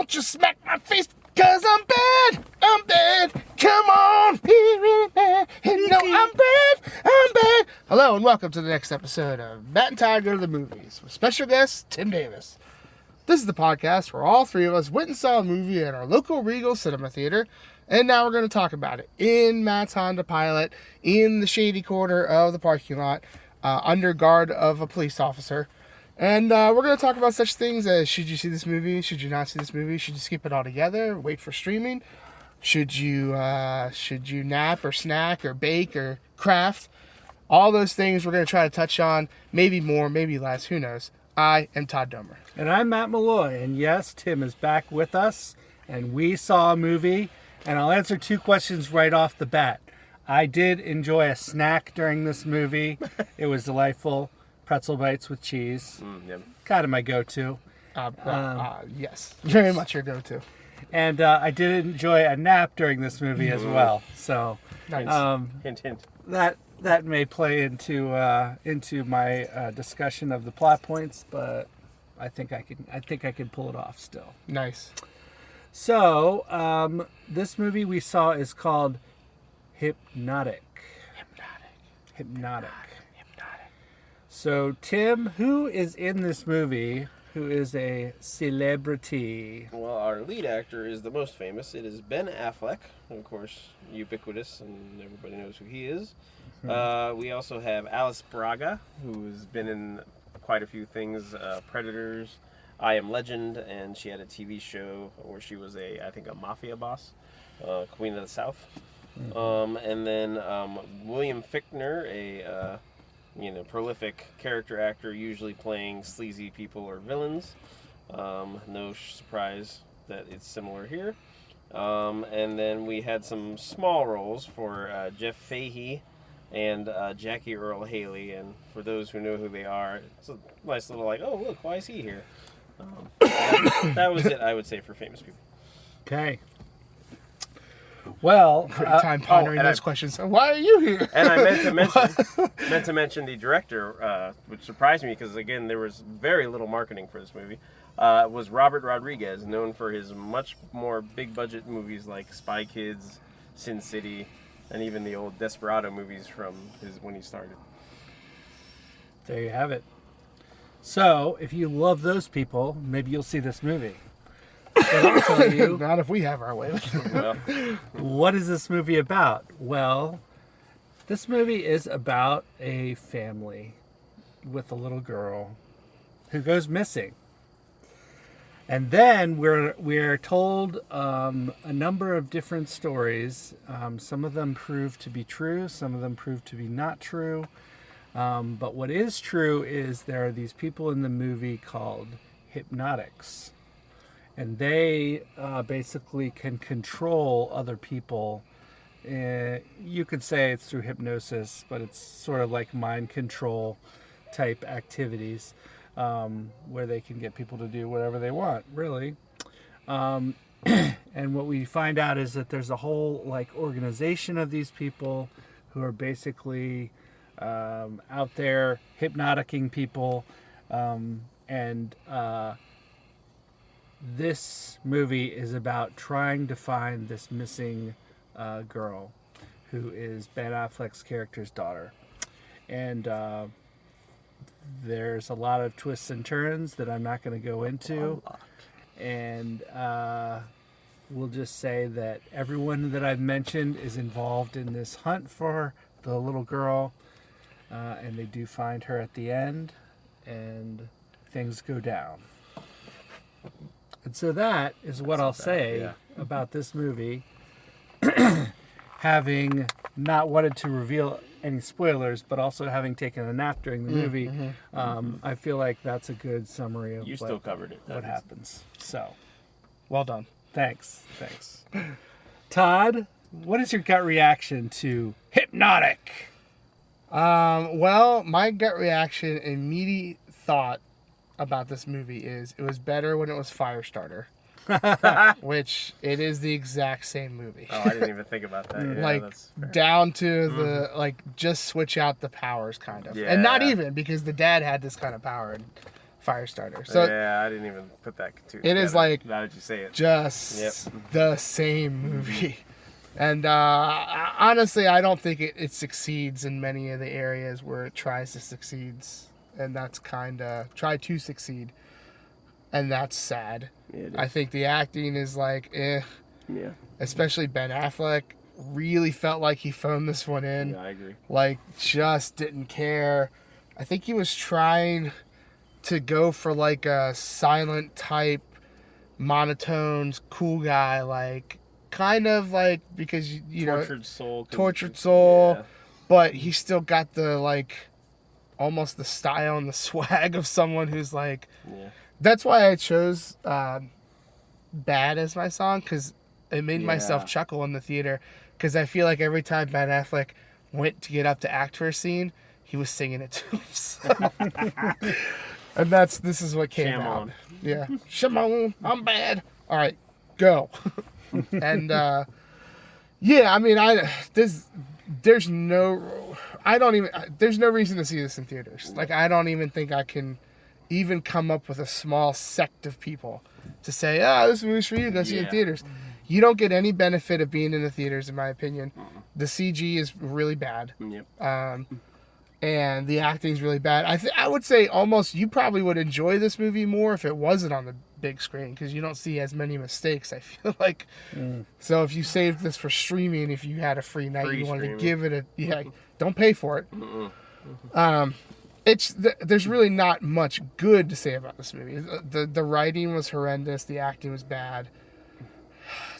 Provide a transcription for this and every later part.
Don't you smack my face, cause I'm bad. I'm bad. Come on. Be really bad. And no, I'm bad. I'm bad. Hello and welcome to the next episode of Matt and Todd Go to the Movies with special guest Tim Davis. This is the podcast where all three of us went and saw a movie at our local Regal Cinema Theater, and now we're going to talk about it in Matt's Honda Pilot, in the shady corner of the parking lot, under guard of a police officer. And we're going to talk about such things as, should you see this movie? Should you not see this movie? Should you skip it all together? Wait for streaming? Should you nap or snack or bake or craft? All those things we're going to try to touch on. Maybe more, maybe less. Who knows? I am Todd Domer. And I'm Matt Malloy. And yes, Tim is back with us. And we saw a movie. And I'll answer two questions right off the bat. I did enjoy a snack during this movie. It was delightful. Pretzel bites with cheese. Yep. Kind of my go-to. Yes, very much your go-to. And I did enjoy a nap during this movie as well. So Nice. Hint, hint. that may play into my discussion of the plot points, but I think I can pull it off still. Nice. So this movie we saw is called Hypnotic. Hypnotic. So, Tim, who is in this movie who is a celebrity? Well, our lead actor is the most famous. It is Ben Affleck, of course, ubiquitous, and everybody knows who he is. We also have Alice Braga, who has been in quite a few things, Predators, I Am Legend, and she had a TV show where she was I think a mafia boss, Queen of the South. And then William Fichtner, a prolific character actor, usually playing sleazy people or villains. No surprise that it's similar here. And then we had some small roles for Jeff Fahey and Jackie Earl Haley. And for those who know who they are, it's a nice little oh, look, why is he here? That was it, I would say, for famous people. Okay. Well, Great time pondering those questions. Why are you here? And I meant to mention the director, which surprised me because again there was very little marketing for this movie. Was Robert Rodriguez, known for his much more big budget movies like Spy Kids, Sin City, and even the old Desperado movies from when he started. there you have it. So, if you love those people, maybe you'll see this movie. But I'll tell you, Not if we have our way with it. Well, what is this movie about? Well, this movie is about a family with a little girl who goes missing. And then we're told a number of different stories. Some of them prove to be true. Some of them prove to be not true. But what is true is there are these people in the movie called Hypnotics. And they basically can control other people. You could say it's through hypnosis, but it's sort of like mind control type activities where they can get people to do whatever they want, really. And what we find out is that there's a whole organization of these people who are basically out there hypnoticking people. This movie is about trying to find this missing girl who is Ben Affleck's character's daughter. And there's a lot of twists and turns that I'm not going to go into. And we'll just say that everyone that I've mentioned is involved in this hunt for the little girl. And they do find her at the end. And things go down. And so that is what I'll say about this movie. Having not wanted to reveal any spoilers, but also having taken a nap during the movie, I feel like that's a good summary of still covered it. what happens. So, Well done. thanks. Todd, what is your gut reaction to Hypnotic? Well, my gut reaction, immediate thought about this movie is it was better when it was Firestarter. Which it is the exact same movie. Oh, I didn't even think about that. Yeah, that's fair. Down to the just switch out the powers kind of. Yeah. And not even because the dad had this kind of power in Firestarter. So yeah, I didn't even put that two. it is like now that you say it, just the same movie. And honestly, I don't think it succeeds in many of the areas where it tries to succeed. And that's kind of try to succeed. And that's sad. Yeah, I think the acting is like, yeah, especially Ben Affleck really felt like he phoned this one in. yeah, I agree. Like, just didn't care. I think he was trying to go for like a silent type, monotone, cool guy, like kind of like, because you know, tortured soul, yeah. but he still got the like almost the style and the swag of someone who's like, Yeah. that's why I chose Bad as my song, because it made myself chuckle in the theater, because I feel like every time Ben Affleck went to get up to act for a scene, he was singing it to himself. And this is what came out. Yeah. Shimon, I'm bad. All right, go. And yeah, I mean, there's no reason to see this in theaters. Like, I don't even think I can even come up with a small sect of people to say, this movie's for you, go see it in theaters. You don't get any benefit of being in the theaters, in my opinion. The CG is really bad. Yep. And the acting's really bad. I would say almost you probably would enjoy this movie more if it wasn't on the big screen, because you don't see as many mistakes, I feel like. So if you saved this for streaming, if you had a free night, you wanted to give it don't pay for it. There's really not much good to say about this movie. The writing was horrendous. The acting was bad.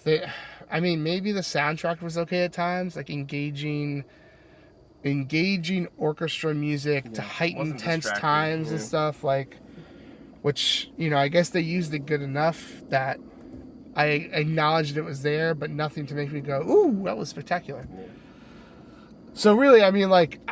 Maybe the soundtrack was okay at times, like engaging orchestra music to heighten tense times and stuff, like, which, I guess they used it good enough that I acknowledged it was there, but nothing to make me go, ooh, that was spectacular. So really, I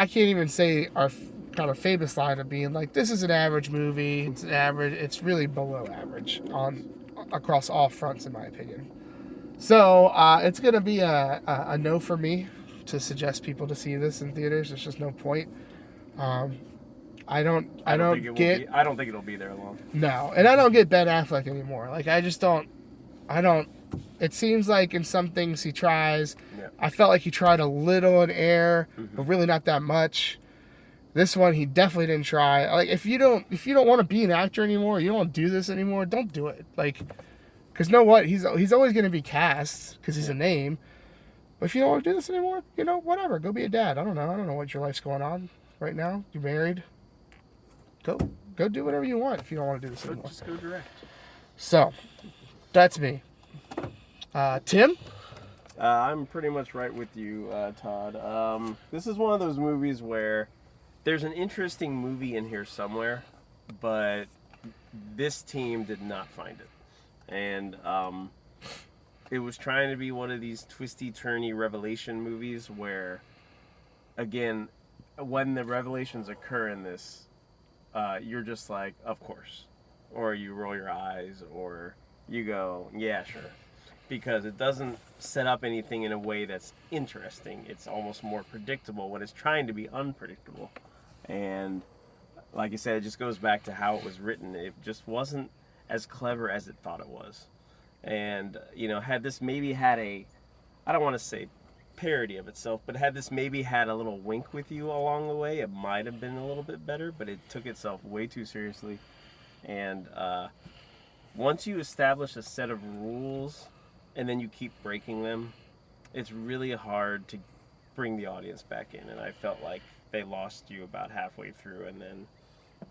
can't even say our kind of famous line of being like, this is an average movie. It's average. It's really below average across all fronts, in my opinion. So it's gonna be a no for me to suggest people to see this in theaters. There's just no point. I don't think it'll be there long. No, and I don't get Ben Affleck anymore. Like, I just don't. It seems like in some things he tries. Yeah. I felt like he tried a little in Air, but really not that much. This one he definitely didn't try. Like, if you don't want to be an actor anymore, you don't want to do this anymore, don't do it. Like, because you know what, he's always going to be cast because he's a name. But if you don't want to do this anymore, whatever. Go be a dad. I don't know what your life's going on right now. You're married. Go do whatever you want if you don't want to do this anymore. Just go direct. So, that's me. Tim? I'm pretty much right with you, Todd. This is one of those movies where there's an interesting movie in here somewhere, but this team did not find it. And it was trying to be one of these twisty-turny revelation movies where, again, when the revelations occur in this, you're just like, of course. Or you roll your eyes, or you go, yeah, sure. Because it doesn't set up anything in a way that's interesting. It's almost more predictable when it's trying to be unpredictable. And like you said, it just goes back to how it was written. It just wasn't as clever as it thought it was. And, had this maybe had I don't want to say parody of itself, but had this maybe had a little wink with you along the way, it might have been a little bit better, but it took itself way too seriously. And once you establish a set of rules and then you keep breaking them, it's really hard to bring the audience back in. And I felt like they lost you about halfway through, and then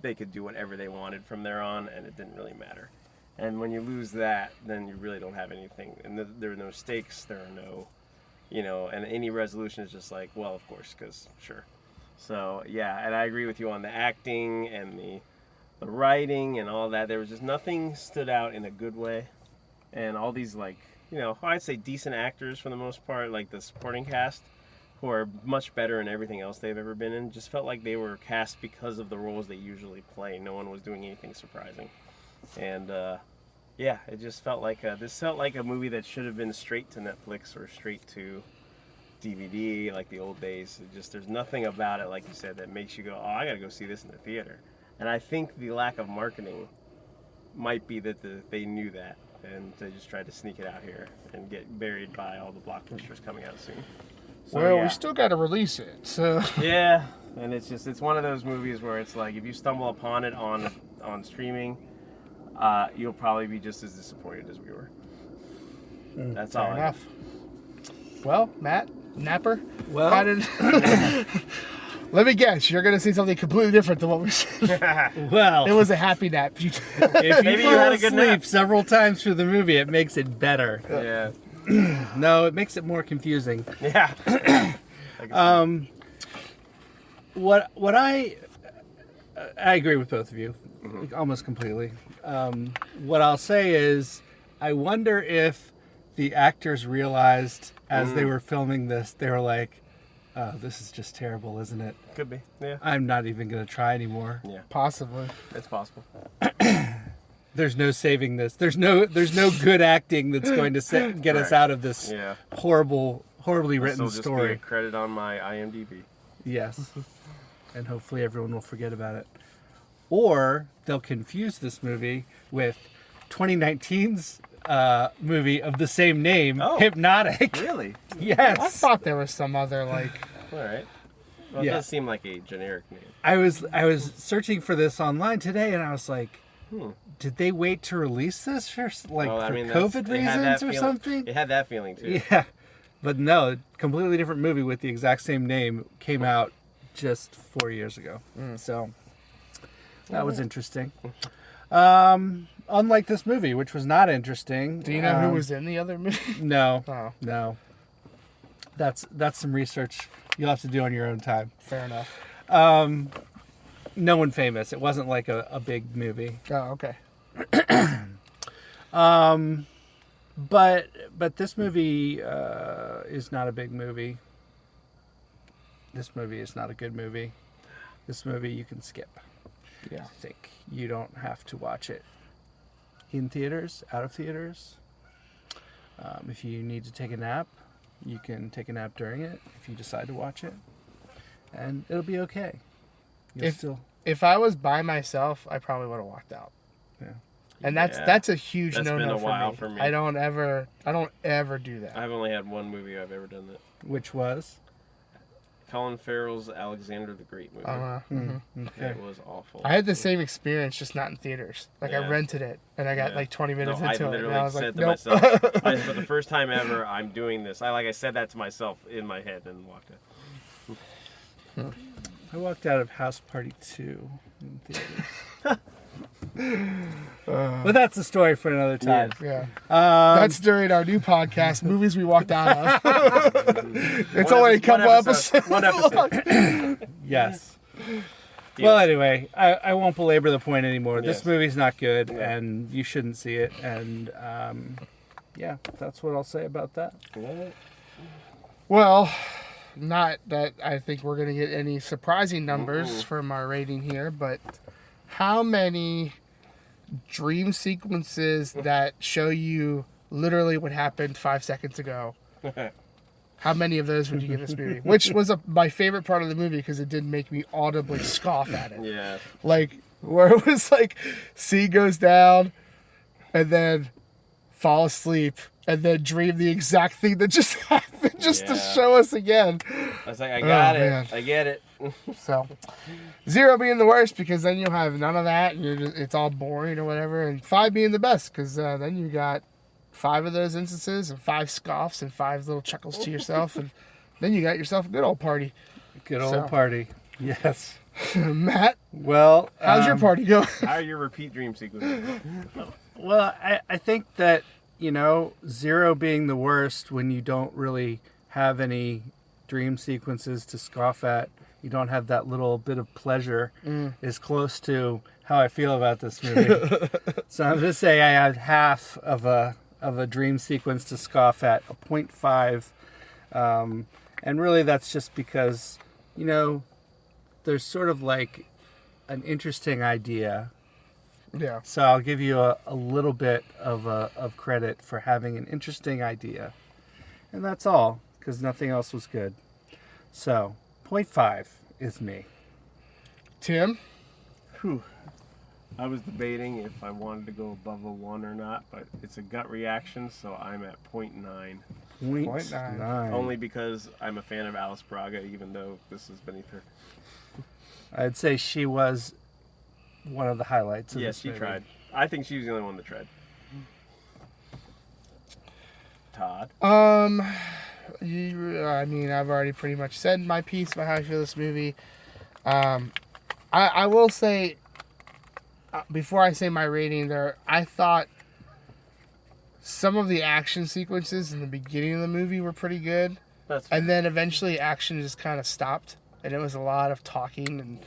they could do whatever they wanted from there on, and it didn't really matter. And when you lose that, then you really don't have anything. And there are no stakes, there are no, and any resolution is just like, well, of course, because sure. So, yeah, and I agree with you on the acting and the writing and all that. There was just nothing stood out in a good way. And all these, I'd say decent actors for the most part, like the supporting cast, who are much better in everything else they've ever been in, just felt like they were cast because of the roles they usually play. No one was doing anything surprising. And, it just felt like this felt like a movie that should have been straight to Netflix or straight to DVD, like the old days. There's nothing about it, like you said, that makes you go, oh, I gotta go see this in the theater. And I think the lack of marketing might be that they knew that, and they just tried to sneak it out here and get buried by all the blockbusters coming out soon. So, Well, yeah. we still got to release it. So Yeah, and it's one of those movies where it's like if you stumble upon it on streaming, you'll probably be just as disappointed as we were. That's all. fair enough. Well, Matt, Napper, Well- how did... Let me guess, you're going to say something completely different than what we said. Well, It was a happy nap. if you Maybe you fall had a good asleep nap. several times through the movie, it makes it better. Yeah. No, it makes it more confusing. Yeah. What I agree with both of you, almost completely. What I'll say is, I wonder if the actors realized as they were filming this, they were like, "Oh, this is just terrible, isn't it? Could be. Yeah. I'm not even going to try anymore. Yeah. Possibly. It's possible. There's no saving this. There's no good acting that's going to get us Right. out of this Yeah. horribly written This'll just story." be a credit on my IMDb. Yes. And hopefully everyone will forget about it. Or they'll confuse this movie with 2019's movie of the same name, Oh. Hypnotic. Really? Yes. I thought there was some other, like... All right. Well, Yeah. it does seem like a generic name. I was searching for this online today, and I was like, did they wait to release this for Well, I for mean, COVID it had that reasons or feeling- something? It had that feeling too. Yeah. But no, completely different movie with the exact same name came out just 4 years ago. So that was interesting. Unlike this movie, which was not interesting. Do you know who was in the other movie? No. Oh, No. That's some research you'll have to do on your own time. fair enough. No one famous. It wasn't like a big movie. Oh, okay. But this movie is not a big movie. This movie is not a good movie. This movie you can skip. Yeah. I think you don't have to watch it in theaters, out of theaters. If you need to take a nap, you can take a nap during it if you decide to watch it, and it'll be okay. If I was by myself, I probably would have walked out. Yeah. And Yeah. that's a huge That's no-no been a for while me. for me. I don't ever do that. I've only had one movie I've ever done that. Which was Colin Farrell's Alexander the Great movie. okay. It was awful. I had the same experience, just not in theaters. Like I Yeah. rented it, and I got Yeah. like 20 minutes No, I into it, literally and I was said like, to nope. myself, for the first time ever, I'm doing this. I said that to myself in my head and walked out. I walked out of House Party 2 in theaters. But that's a story for another time. Yeah. That's during our new podcast, movies we walked out of. It's only a couple episodes. One episode. Yes. Deal. Well, anyway, I won't belabor the point anymore. This Yes. movie's not good, Yeah. and you shouldn't see it. And yeah, that's what I'll say about that. Well, not that I think we're going to get any surprising numbers from our rating here, but how many dream sequences that show you literally what happened 5 seconds ago, how many of those would you give this movie? Which was my favorite part of the movie because it did make me audibly scoff at it. Yeah. Like, where it was like, C goes down, and then fall asleep, and then dream the exact thing that just happened, just to Yeah. show us again. I was like, I got it. man. I get it. So, 0 being the worst because then you'll have none of that, and it's all boring or whatever, and 5 being the best because then you got 5 of those instances and 5 scoffs and 5 little chuckles to yourself, and then you got yourself a good old party. Good old So. party. Yes. Matt, Well, how's your party going? How are your repeat dream sequences? Well, I think that, 0 being the worst when you don't really have any dream sequences to scoff at, you don't have that little bit of pleasure, is close to how I feel about this movie. So I'm going to say I had half of a dream sequence to scoff at, a 0.5. And really that's just because, there's sort of like an interesting idea. Yeah. So I'll give you a little bit of credit for having an interesting idea. And that's all, because nothing else was good. So, 0.5 is me. Tim? I was debating if I wanted to go above a 1 or not, but it's a gut reaction, so I'm at 0.9. 0.9. Only because I'm a fan of Alice Braga, even though this is beneath her. I'd say she was one of the highlights of Yes, this she movie. tried. I think she was the only one that tried. Todd? I mean, I've already pretty much said my piece about how I feel this movie. I will say, before I say my rating there, I thought some of the action sequences in the beginning of the movie were pretty good. And then eventually action just kind of stopped. And it was a lot of talking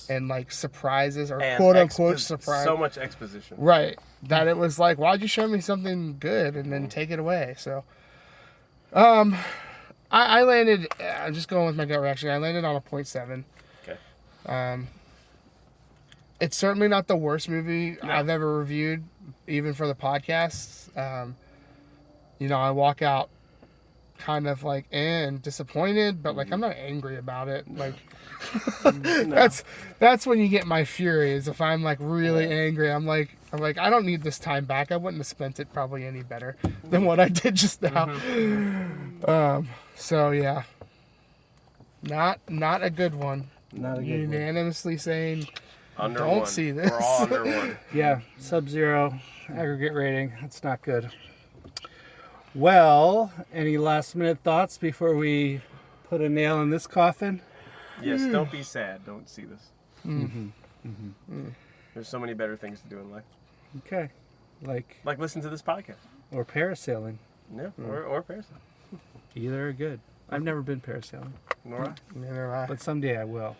and like surprises or quote unquote surprise. So much exposition. Right. That it was like, why'd you show me something good and then take it away? So, I landed, I'm just going with my gut reaction. I landed on a 0.7. Okay. It's certainly not the worst movie I've ever reviewed, even for the podcast. I walk out kind of like and disappointed, but like I'm not angry about it. Like that's when you get my fury, is if I'm like really angry. I'm like I don't need this time back. I wouldn't have spent it probably any better than what I did just now. So yeah, not a good one. Not a good Unanimously saying Under don't 1. see this. We're all under 1. Yeah, Sub-Zero aggregate rating. That's not good. Well, any last minute thoughts before we put a nail in this coffin? Yes, don't be sad. Don't see this. There's so many better things to do in life. Okay. Like listen to this podcast. or parasailing. No, or Parasite. Either are good. I've never been parasailing, Nor I. Neither have I. but someday I will.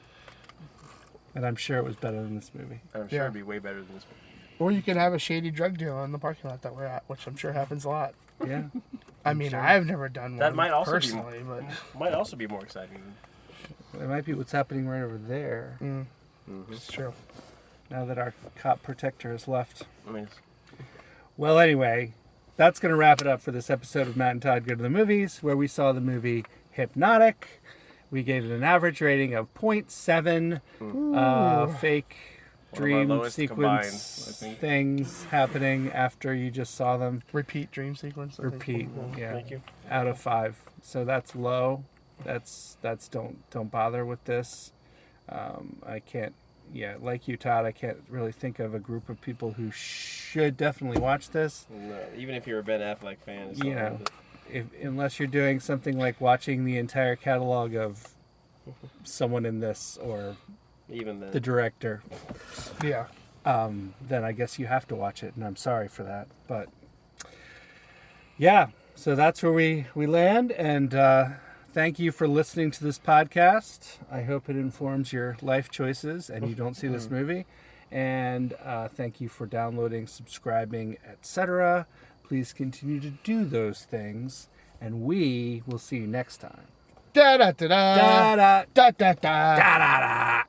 And I'm sure it was better than this movie. I'm sure it'd be way better than this one. Or you could have a shady drug deal in the parking lot that we're at, which I'm sure happens a lot. Yeah. I mean, I've never done one That might also personally, but Might also be more exciting. It might be what's happening right over there. it's true. Now that our cop protector has left. I mean, Well, anyway, that's going to wrap it up for this episode of Matt and Todd Go to the Movies, where we saw the movie Hypnotic. We gave it an average rating of 0.7. Fake One of our dream lowest combined, I sequence think. things happening after you just saw them. Repeat dream sequence. I think. Repeat, yeah. Thank you. Out of 5. So that's low. That's don't bother with this. I can't. Yeah, like you, Todd, I can't really think of a group of people who should definitely watch this. No, even if you're a Ben Affleck fan, it's You not know, worth it. unless you're doing something like watching the entire catalog of someone in this or Even then. the director, Yeah. then I guess you have to watch it, and I'm sorry for that. But yeah, so that's where we land, and thank you for listening to this podcast. I hope it informs your life choices and you don't see this movie. And thank you for downloading, subscribing, etc. Please continue to do those things, and we will see you next time. Da da da da Da da da da da. da da da.